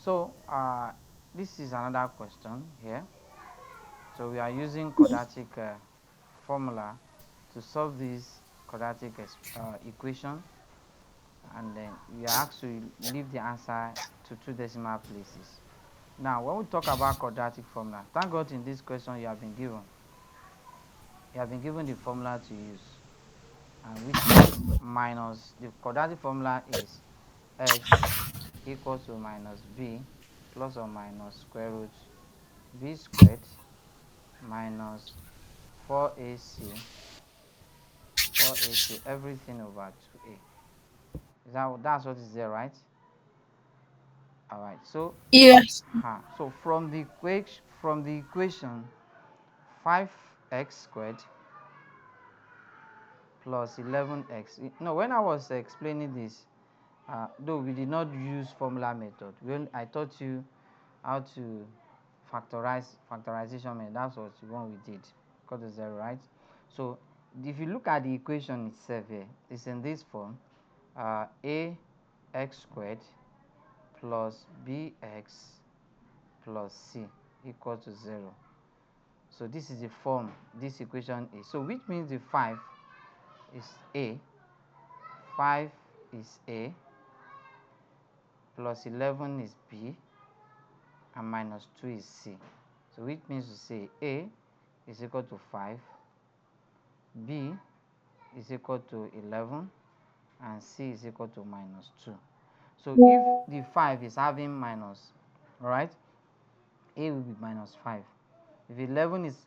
So this is another question here. So we are using quadratic formula to solve this quadratic equation, and then we are asked to leave the answer to 2 decimal places. Now, when we talk about quadratic formula, thank God in this question you have been given the formula to use, which is minus the quadratic formula is x equals to minus b plus or minus square root b squared minus 4ac everything over 2a. That's what is there, right? All right. So Yes. so from the equation 5x squared plus 11x. No, when I was explaining this, though we did not use formula method, I taught you how to factorization method. That's what the one we did. Got the 0, right? So if you look at the equation itself here, it's in this form: ax squared plus bx plus c equal to 0. So this is the form this equation is. So which means the 5 is a, 5 is a, plus 11 is b, and minus 2 is c. So which means to say a is equal to 5, b is equal to 11, and c is equal to minus 2. So if the 5 is having minus, all right, a will be minus 5. If 11 is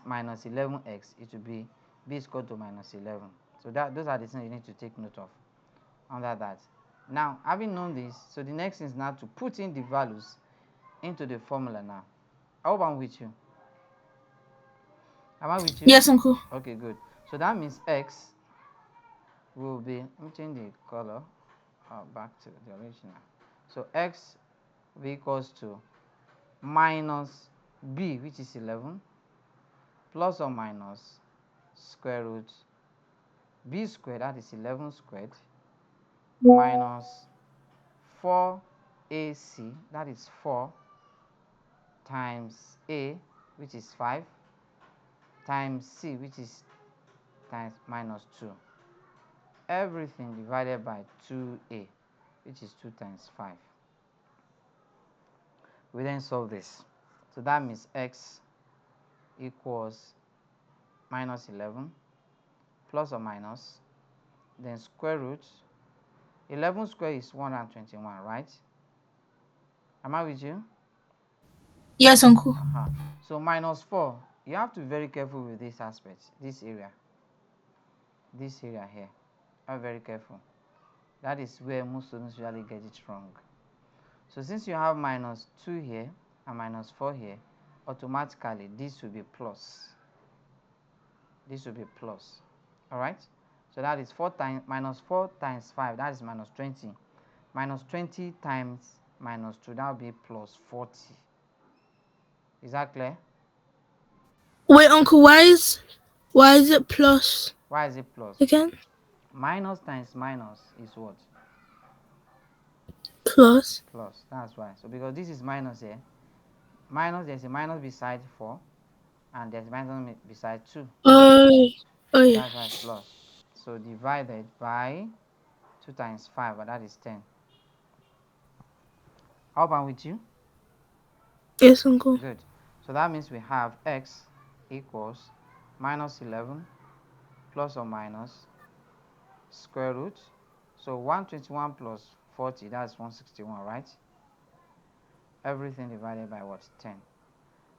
minus 11x, it will be b is equal to minus 11. So those are the things you need to take note of under that. Now, having known this, so the next thing is now to put in the values into the formula now. I hope I'm with you. Am I with you? Yes, uncle. Okay, good. So that means x will be, let me change the color back to the original. So x will be equals to minus b, which is 11, plus or minus square root b squared, that is 11 squared, minus 4ac, that is 4, times a, which is 5, times c, which is times minus 2. Everything divided by 2a, which is 2 times 5. We then solve this. So that means x equals minus 11 plus or minus, then square root 11 square is 121, right? Am I with you? Yes, uncle. So minus 4, you have to be very careful with this aspect, this area here. I'm very careful. That is where most students usually get it wrong. So since you have minus 2 here and minus 4 here, automatically this will be plus. This will be plus. All right? So that is 4 times minus 4 times 5, that is minus 20. Minus 20 times minus 2, that will be plus 40. Is that clear? Wait, uncle. Why is it plus Why is it plus? again? Minus times minus is what? Plus. Plus. That's why. So because this is minus here, minus, there's a minus beside 4, and there's a minus beside 2. Oh. Oh So yeah. that's why it's plus. So divided by 2 times 5, but that is 10. How about with you? Yes, uncle. Good. So that means we have x equals minus 11 plus or minus square root. So 121 plus 40, that's 161, right? Everything divided by what? 10.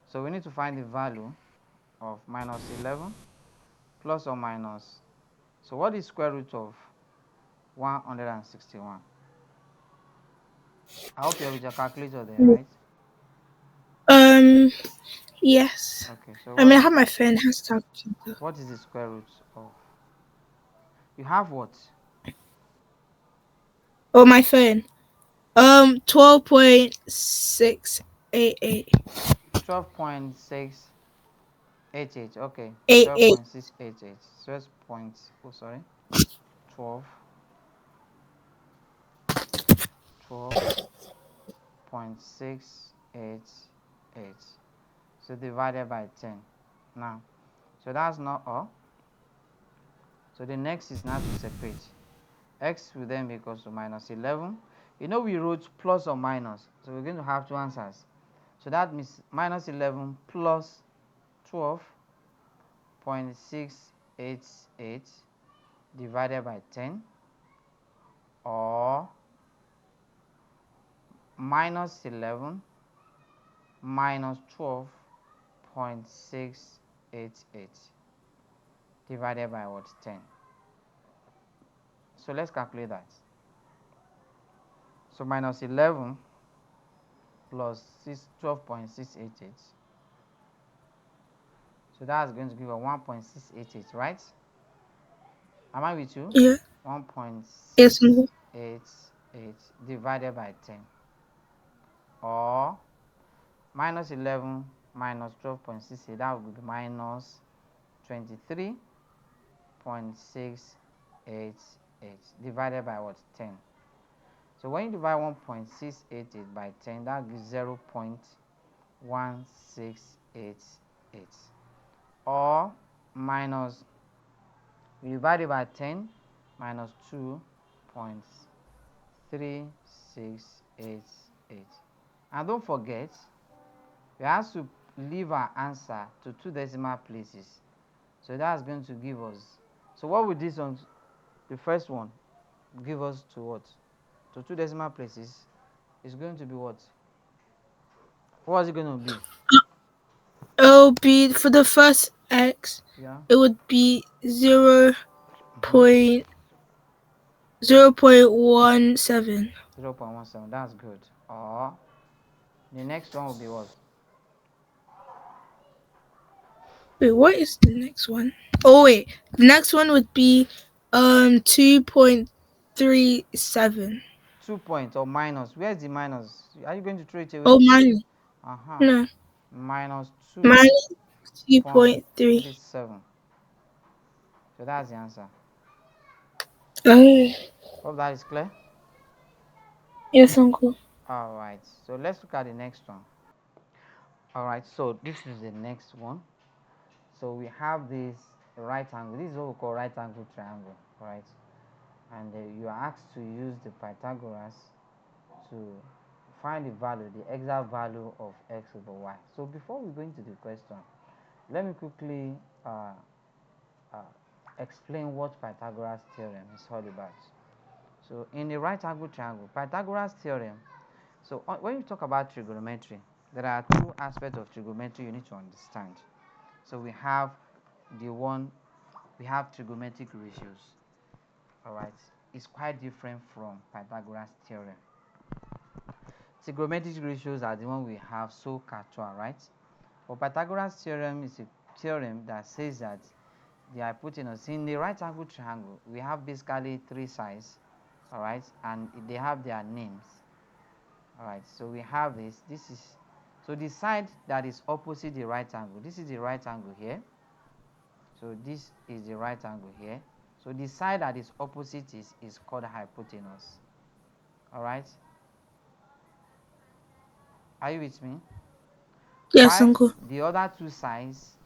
So we need to find the value of minus 11 plus or minus. So what is square root of 161? I hope you're with your calculator there, right? Um. Yes. Okay, so I mean, I have my phone. It has to have something. what is the square root of? You have what? Oh, my phone. 12.688. 12.688. Okay, 88. 12.688. 12 point, oh sorry, 12 0.688. So divided by 10. Now, so that's not all. So the next is now to separate. X will then be equal to minus 11. You know we wrote plus or minus, so we're going to have two answers. So that means minus 11 plus 12.688 divided by 10, or minus 11 minus 12.688 divided by what? 10. So let's calculate that. So minus 11 plus 12.688. So that's going to give a 1.688, right? Am I with you? Yeah. 1.688 divided by 10, or minus 11 minus 12.68, that would be minus 23.688 divided by what? 10. So when you divide 1.688 by 10, that gives 0.1688, or minus, we divide it by 10 minus 2.3688. And don't forget, we have to leave our answer to 2 decimal places. So that's going to give us, so what would this one, the first one, give us to what? To 2 decimal places. It's going to be what? What is it going to be? It will be for the first X. Yeah. It would be 0.17. 0.17. That's good. Or the next one will be what? Wait, what is the next one? Oh wait, the next one would be 2.37. 2 points or minus. Where's the minus? Are you going to throw it away? Oh mine. No. Minus Minus 2.3. 2.37. So that's the answer. Oh. Hope that is clear. Yes, uncle. Alright, so let's look at the next one. Alright, so this is the next one. So we have this right angle. This is what we call right angle triangle, right? And you are asked to use the Pythagoras to find the value, the exact value of x over y. So before we go into the question, let me quickly explain what Pythagoras theorem is all about. So in the right angle triangle, Pythagoras theorem, so when you talk about trigonometry, there are 2 aspects of trigonometry you need to understand. So we have trigonometric ratios. All right, it's quite different from Pythagoras theorem. Trigonometric ratios are the one we have so casual, right? But Pythagoras theorem is a theorem that says that the hypotenuse in the right angle triangle, we have basically 3 sides, all right, and they have their names. All right, so we have this is, so the side that is opposite the right angle, this is the right angle here, so this is the right angle here, so the side that is opposite is called hypotenuse. All right, are you with me? Yes, While uncle. the other 2 sides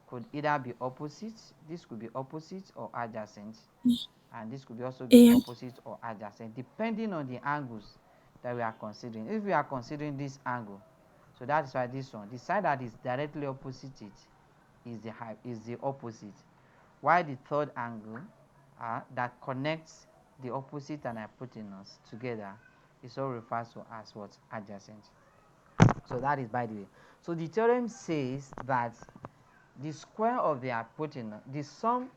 could either be opposite, this could be opposite or adjacent, and this could be also be opposite or adjacent, depending on the angles that we are considering. If we are considering this angle, so that is why this one, the side that is directly opposite it is the opposite, while the third angle that connects the opposite and hypotenuse together is all referred to as what? Adjacent. So that is by the way. So the theorem says that the square of the hypotenuse, the sum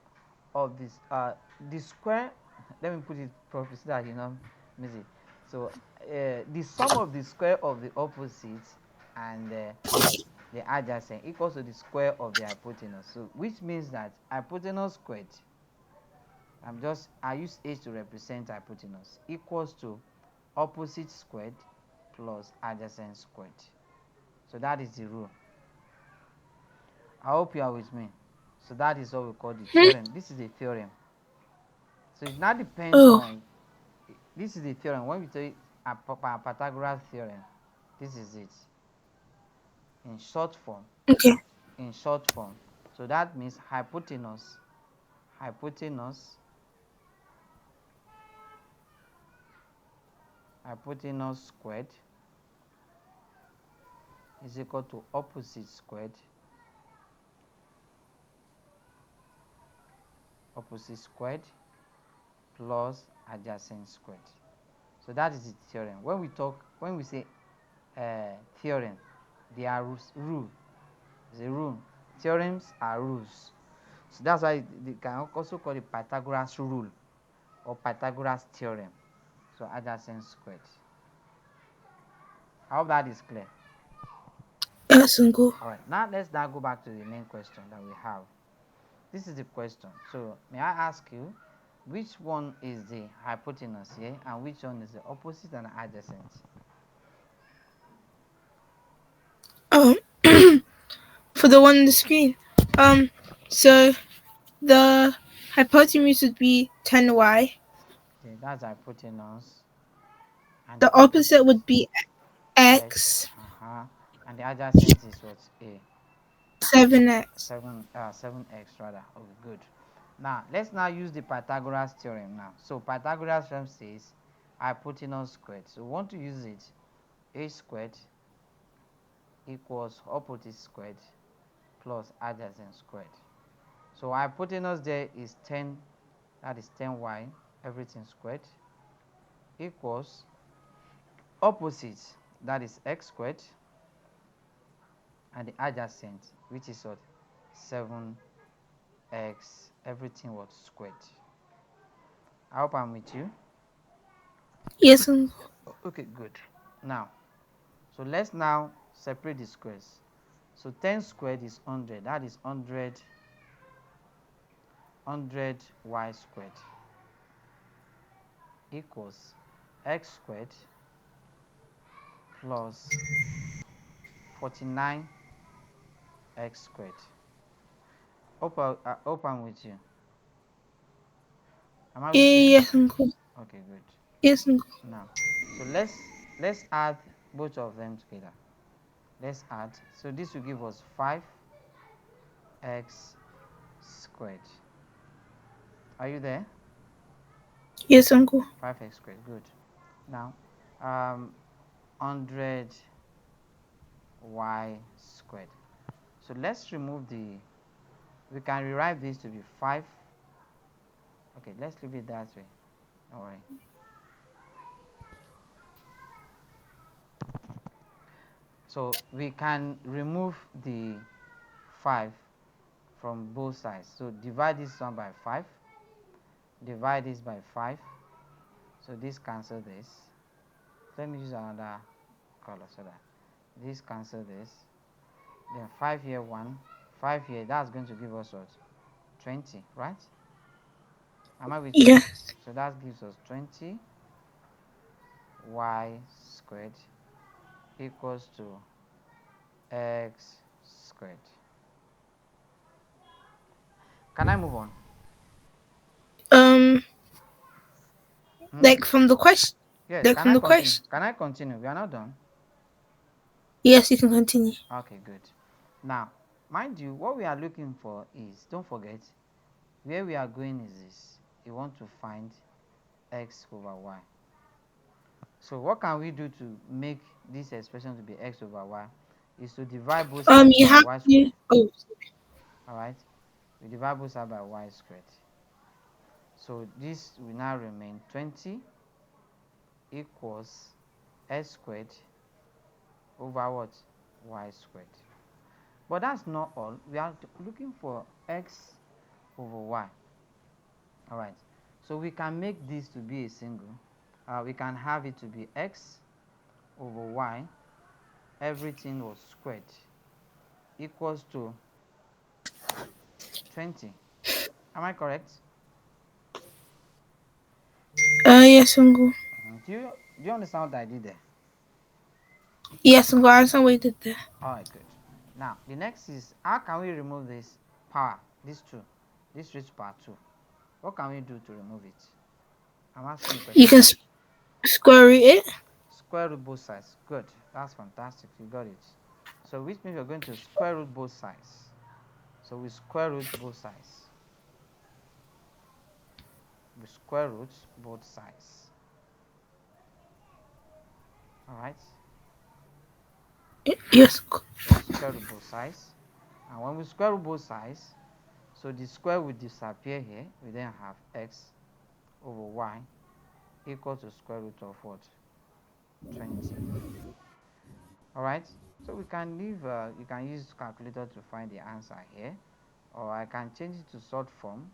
of this, the square, let me put it properly so that you know, miss it. So the sum of the square of the opposite and the adjacent equals to the square of the hypotenuse. So which means that hypotenuse squared, I use h to represent hypotenuse, equals to opposite squared plus adjacent squared. So that is the rule. I hope you are with me. So that is what we call the theorem. This is a theorem. So it now depends on, this is the theorem. When we say a Pythagoras theorem, This is it in short form. Okay. In short form. So that means hypotenuse squared is equal to opposite squared plus adjacent squared. So that is the theorem. When we say theorem, they are rule. It's a rule. Theorems are rules. So that's why they can also call it Pythagoras rule or Pythagoras theorem. So adjacent squared. I hope that is clear. Yes, Uncle. All right. Now let's go back to the main question that we have. This is the question. So may I ask you, which one is the hypotenuse here and which one is the opposite and adjacent? Um, for the one on the screen. So the hypotenuse would be 10y. Okay, that's hypotenuse. And the The opposite would be x. x. And the adjacent is what? A. 7x. 7x rather. Oh, good. Now let's now use the Pythagoras theorem now. So Pythagoras theorem says hypotenuse squared. So we want to use it. A squared equals opposite squared plus adjacent squared. So hypotenuse there is 10, that is 10y, everything squared, equals opposite, that is x squared, and the adjacent, which is what? 7x, everything was squared. I hope I'm with you. Yes, Uncle. Okay, good. Now, so let's now separate the squares. So 10 squared is 100, that is 100y squared equals x squared plus 49x squared. Hope I'm with you. Am I with you? Yes, Uncle. Okay, good. Yes, Uncle. Now, so let's add both of them together. Let's add. So this will give us 5x squared. Are you there? Yes, Uncle. 5x squared. Good. Now, 100y squared. So let's remove the. We can rewrite this to be 5. Okay, let's leave it that way. Don't worry. So we can remove the 5 from both sides. So divide this one by 5. Divide this by 5. So this cancel this. Let me use another color so that this cancel this. Then 5 here 1. 5 here, that's going to give us what? 20, right? Am I with you? Yes. So that gives us 20 y squared equals to x squared. Can I move on? Like from the question. Yes, Like can from I the continue? question. Can I continue? We are not done. Yes, you can continue. Okay, good. Now, mind you, what we are looking for is, don't forget, where we are going is this. You want to find x over y. So what can we do to make this expression to be x over y? Is to divide both sides You by have y to. squared. Oh, Alright? We divide both sides by y squared. So this will now remain 20 equals x squared over what? Y squared. But that's not all. We are looking for x over y. Alright. So we can make this to be a single. We can have it to be x over y, everything was squared, equals to 20. Am I correct? yes, Uncle. Do you understand what I did there? Yes, Uncle. I understand what you did there. Alright, good. Now, the next is, how can we remove this power, this raised to power 2? What can we do to remove it? I'm asking a You question. can square root it. square root both sides. Good. That's fantastic. You got it. So which means we're going to square root both sides. So we square root both sides. We square root both sides. Alright? Yes. Square root both sides. And when we square root both sides, so the square will disappear here. We then have x over y equal to square root of what? 20. Alright? So we can leave, you can use calculator to find the answer here. Or I can change it to short form.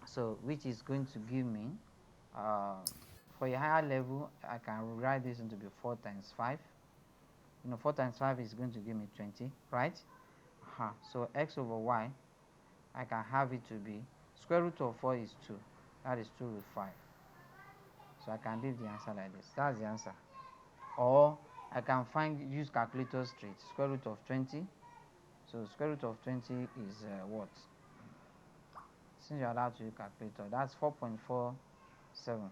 So which is going to give me, for a higher level, I can write this into be 4 times 5. 4 times 5 is going to give me 20, right? So x over y, I can have it to be square root of 4 is 2. That is 2 root 5. So I can leave the answer like this. That's the answer. Or I can use calculator straight. Square root of 20. So square root of 20 is what? Since you're allowed to use calculator, that's 4.47. So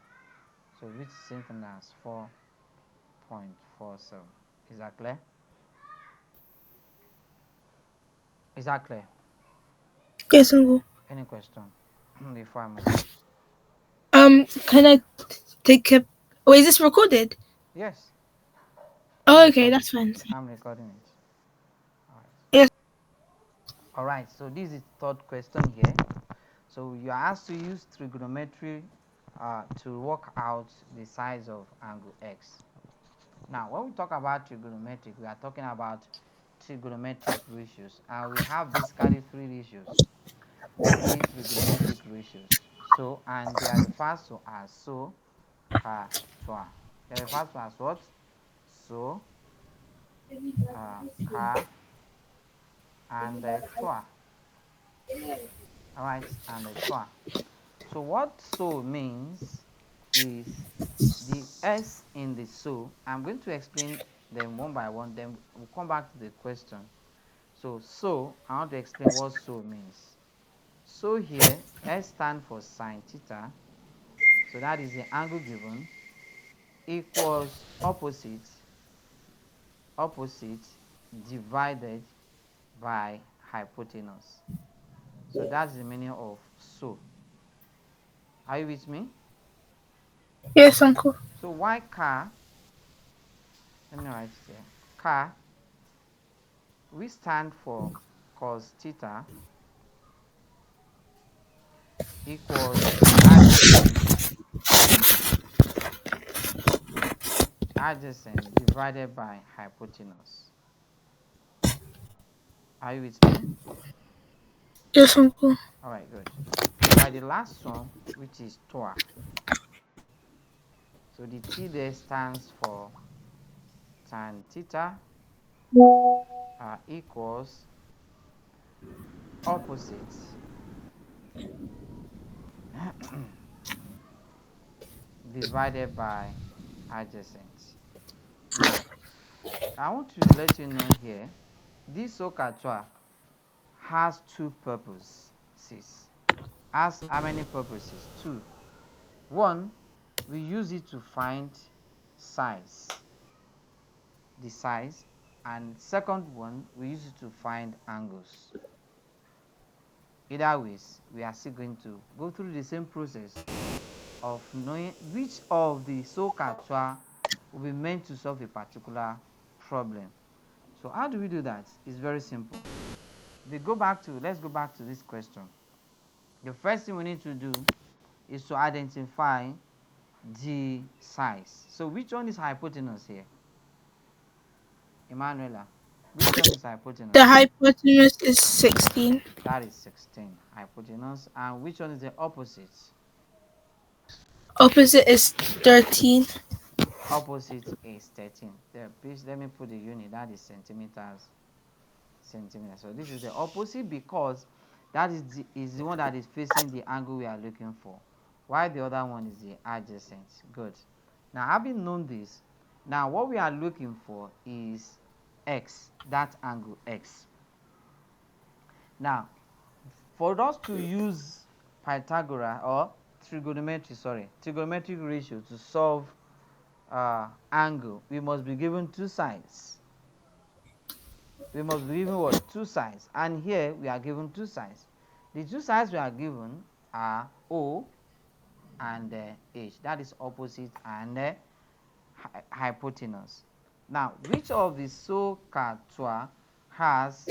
which is same thing as 4.47. Is that clear? Is that clear? Yes, Uncle. Any question before I move? Can I take a? Oh, is this recorded? Yes. Oh, okay, that's fine. I'm recording it. All right. Yes. All right. So this is third question here. So you are asked to use trigonometry to work out the size of angle x. Now, when we talk about trigonometric, we are talking about trigonometric ratios, and we have basically three ratios, three trigonometric ratios. So, and they are referred to as so, ka, twa. They are referred to as what? So, ka, and twa. All right, and twa. So what so means is the s in the so. I'm going to explain them one by one, then we'll come back to the question. So I want to explain what so means. So here s stands for sine theta, so that is the angle given, equals opposite divided by hypotenuse. So that's the meaning of so. Are you with me? Yes, Uncle. So y car, let me write it here. Car, we stand for cos theta equals adjacent divided by hypotenuse. Are you with me? Yes, Uncle. All right, good. By the last one, which is twa. So the t there stands for tan theta equals opposite divided by adjacent. Now, I want to let you know here, this SOHCAHTOA has two purposes. Has how many purposes? Two. One, we use it to find size, the size, and second one, we use it to find angles. Either ways, we are still going to go through the same process of knowing which of the SOHCAHTOA will be meant to solve a particular problem. So how do we do that? It's very simple. Let's go back to this question. The first thing we need to do is to identify the size. So which one is hypotenuse here? Emanuela, which one is hypotenuse? The hypotenuse is 16. That is 16, hypotenuse. And which one is the opposite? Opposite is 13. Opposite is 13. There, please let me put the unit, that is centimeters. So this is the opposite because that is the one that is facing the angle we are looking for, while the other one is the adjacent. Good. Now, having known this, now what we are looking for is x, that angle x. Now, for us to use Pythagoras or trigonometric ratio to solve angle, we must be given two sides. We must be given what? Two sides. And here we are given two sides. The two sides we are given are O and H. That is opposite and hypotenuse. Now, which of the SOHCAHTOA has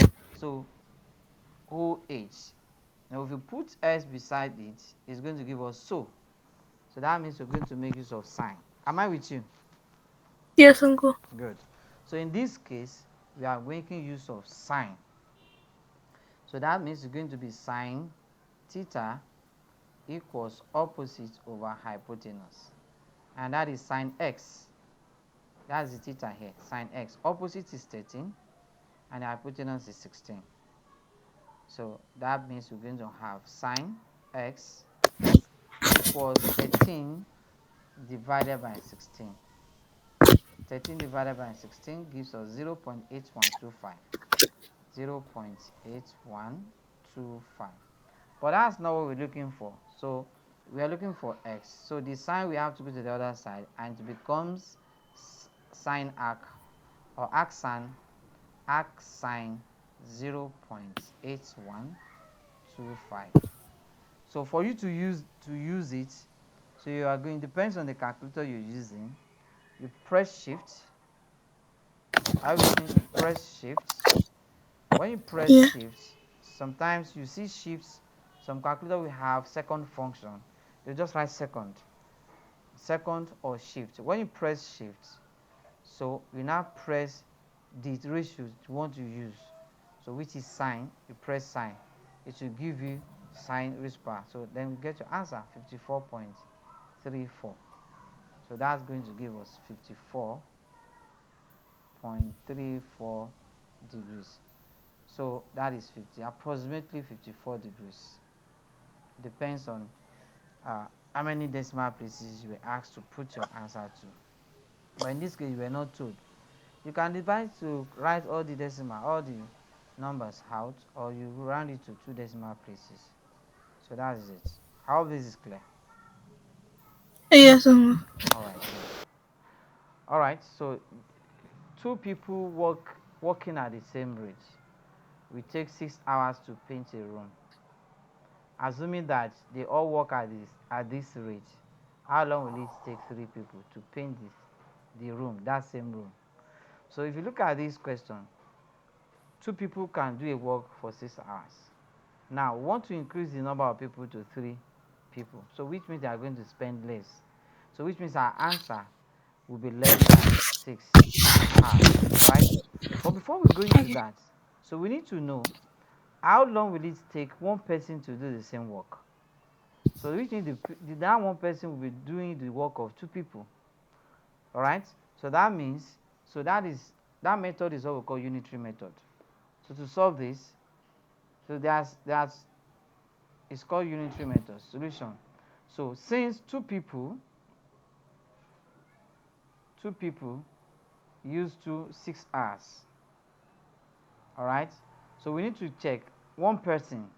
OH? Now, if you put S beside it, it's going to give us So that means we're going to make use of sign. Am I with you? Yes, uncle. Good. So in this case, we are making use of sign. So that means it's going to be sine theta equals opposite over hypotenuse. And that is sine x. That's the theta here, sine x. Opposite is 13 and the hypotenuse is 16. So that means we're going to have sine x equals 13 divided by 16. 13 divided by 16 gives us 0.8125. 0.8125. But that's not what we're looking for. So we are looking for x. So the sign we have to go to the other side and it becomes sine arc or arc sine 0.8125. So for you to use it, so you are going, depends on the calculator you're using. You press shift. You press shift. When you press shift, sometimes you see shifts. Some calculator will have second function. You just write second or shift. When you press shift, so you now press the ratio you want to use. So which is sine, you press sine. It will give you sine raised power. So then we get your answer 54.34. So that's going to give us 54.34 degrees. So that is approximately 54 degrees. Depends on how many decimal places you were asked to put your answer to. But in this case, you were not told. You can divide to write all the numbers out, or you round it to 2 decimal places. So that is it. I hope this is clear. Yes, uncle. All right. So two people working at the same rate. We take 6 hours to paint a room. Assuming that they all work at this rate, how long will it take 3 people to paint the room, that same room? So if you look at this question, 2 people can do a work for 6 hours. Now we want to increase the number of people to 3 people, so which means they are going to spend less. So which means our answer will be less than 6 hours, right? But before we go into that, so we need to know how long will it take one person to do the same work. So which means that one person will be doing the work of 2 people. All right. So that means, that method is what we call unitary method. So to solve this, so it's called unitary method solution. So since two people use 6 hours, all right. So we need to check one person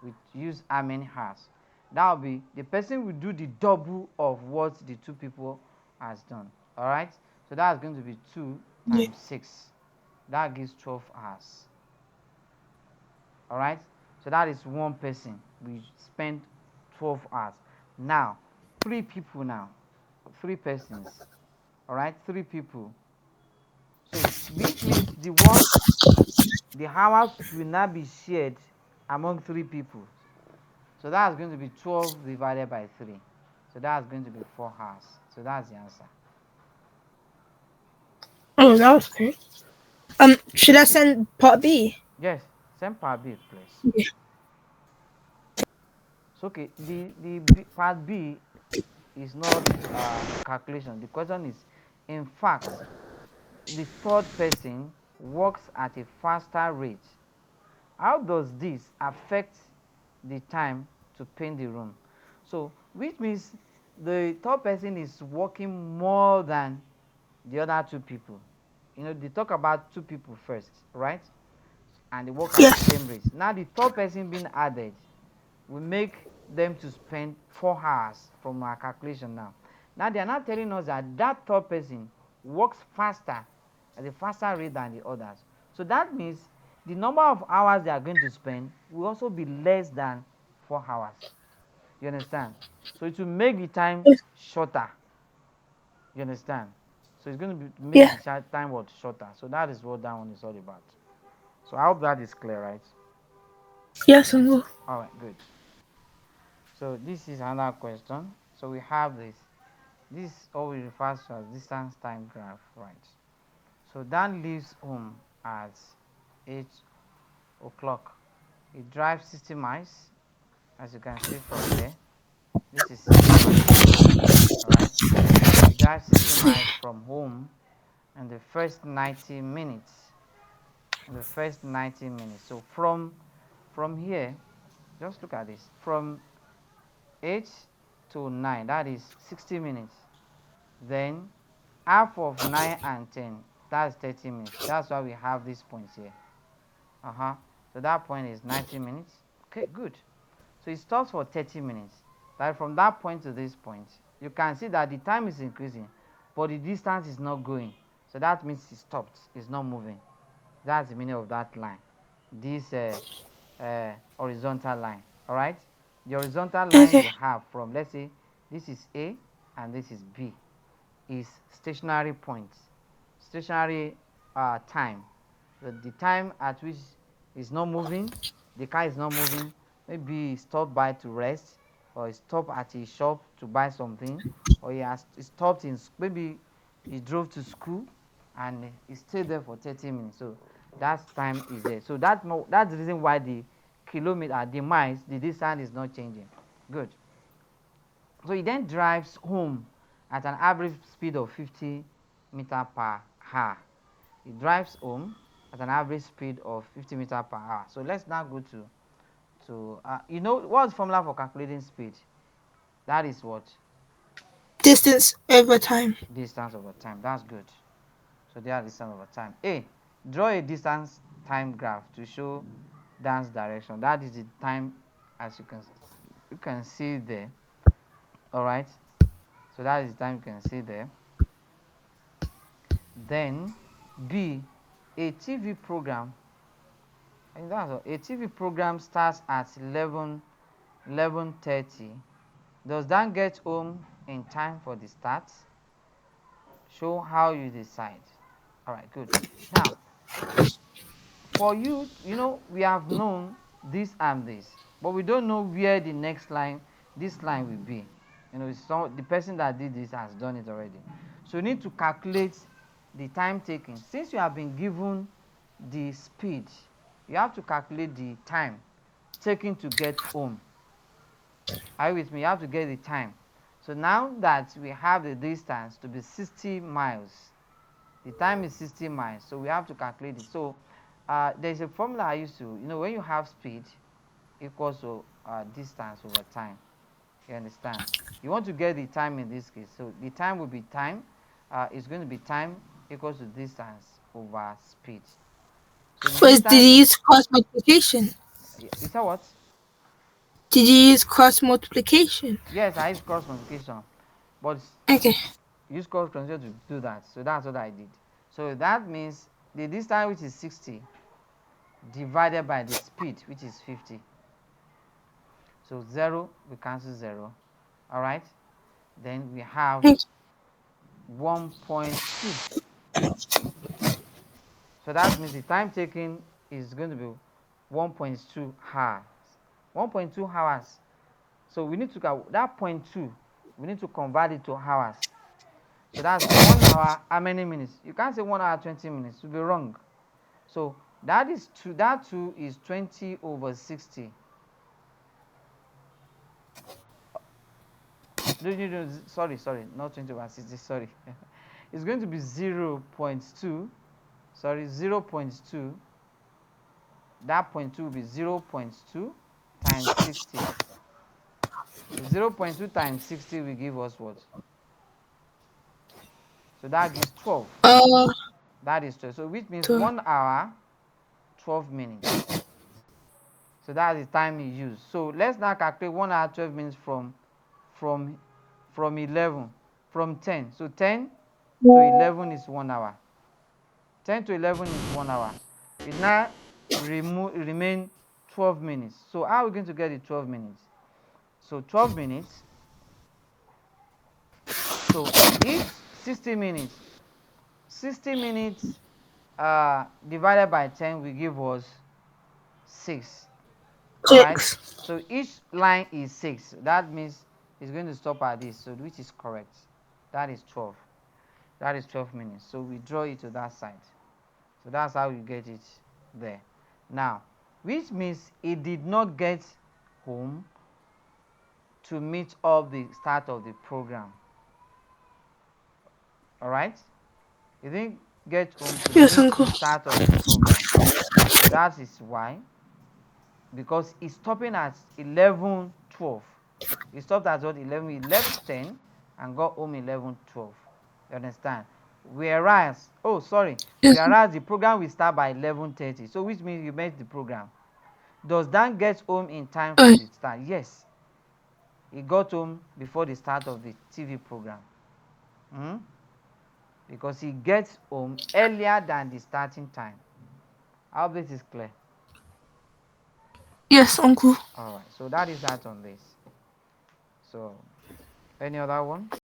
will use how many hours. That will be the person will do the double of what the 2 people has done. All right. So that's going to be 2 times 6. That gives 12 hours. All right. So that is one person. We spend 12 hours. Now, 3 people now. 3 persons. All right. 3 people. So which means the hours will now be shared among 3 people. So that's going to be 12 divided by 3. So that's going to be 4 hours. So that's the answer. Oh, that was great. Should I send part B? Yes, send part B, please. Yeah. So okay, the part B is not calculation. The question is, in fact, the third person works at a faster rate. How does this affect the time to paint the room? So which means the third person is working more than the other 2 people. They talk about 2 people first, right? And they work at the same rate. Now the third person being added will make them to spend 4 hours from our calculation now. Now they are not telling us that that third person works faster at a faster rate than the others. So that means the number of hours they are going to spend will also be less than 4 hours. You understand? So it will make the time shorter. You understand? So it's going to make Yeah. the time what shorter. So that is what that one is all about. So I hope that is clear, right? Yes, Uncle. All right, good. So this is another question. So we have this. This all we refer to as distance time graph, right? So Dan leaves home at 8 o'clock. He drives 60 miles, as you can see from there. This is 60 miles, all right? He drives 60 miles from home in the first 90 minutes. In the first 90 minutes. So from here, just look at this. From 8 to 9, that is 60 minutes. Then half of 9 and 10, that's 30 minutes. That's why we have these points here. So that point is 90 minutes. Okay, good. So it stops for 30 minutes. Like from that point to this point, you can see that the time is increasing, but the distance is not going. So that means it stopped. It's not moving. That's the meaning of that line. This horizontal line. All right. The horizontal line Okay. you have from, let's say, this is A and this is B, is stationary point, stationary time. The time at which is not moving, the car is not moving. Maybe he stopped by to rest, or he stopped at his shop to buy something, or he stopped in, maybe he drove to school and he stayed there for 30 minutes. So that time is there. So that's the reason why the kilometer, the miles, the distance is not changing. Good. So he then drives home at an average speed of 50 meter per hour. He drives home at an average speed of 50 meter per hour. So let's now go to you know what's the formula for calculating speed? That is what? Distance over time. Distance over time. That's good. So they are distance over time. A, draw a distance time graph to show dance direction. That is the time, as you can see there. All right. So that is the time you can see there. Then B, a TV program. And that's all. A TV program starts at 11:30. Does Dan get home in time for the start? Show how you decide. All right, good. Now, for you, we have known this and this, but we don't know where the next line, this line will be. The person that did this has done it already. So you need to calculate the time taken. Since you have been given the speed, you have to calculate the time taken to get home. Are you with me? You have to get the time. So now that we have the distance to be 60 miles, the time is 60 miles, so we have to calculate it. So there's a formula I used to, when you have speed equals to distance over time. You understand? You want to get the time in this case. So the time will be time. It's going to be time equals to distance over speed. So the Did distance, you use cross multiplication? you saw what? Did you use cross multiplication? Yes, I use cross multiplication, but Okay. use cross multiplication to do that. So that's what I did. So that means the distance, which is 60, divided by the speed, which is 50. So 0, we cancel 0. All right. Then we have 1.2. So that means the time taken is going to be 1.2 hours. 1.2 hours. So we need to that 0.2, we need to convert it to hours. So that's 1 hour, how many minutes? You can't say 1 hour 20 minutes, it will be wrong. So that 2 is 20 over 60. No, sorry, not 20 over 60, sorry. It's going to be 0.2, sorry, 0.2. That 0.2 will be 0.2 times 60. So 0.2 times 60 will give us what? So that gives 12. That is 12. So which means 1 hour, 12 minutes. So that's the time you use. So let's now calculate 1 hour, 12 minutes from 11. from 10. So 10 to 11 is 1 hour. 10 to 11 is 1 hour. It now remain 12 minutes. So how are we going to get the 12 minutes? So 12 minutes. So each 60 minutes. 60 minutes divided by 10 will give us 6. Alright? 6. So each line is 6. That means it's going to stop at this. So which is correct? That is 12. That is 12 minutes. So we draw it to that side. So that's how you get it there. Now, which means it did not get home to meet up the start of the program. Alright? It didn't get home to Yes, meet uncle. the start of the program. So that is why. Because it's stopping at 11:12. He stopped at what? 11. He left 10 and got home 11:12. You understand? Whereas, Yes. whereas the program will start by 11:30. So which means you met the program. Does Dan get home in time for Oh, the start? Yes. He got home before the start of the TV program. Because he gets home earlier than the starting time. I hope this is clear. yes, uncle. Alright, so that is that on this. So, any other one?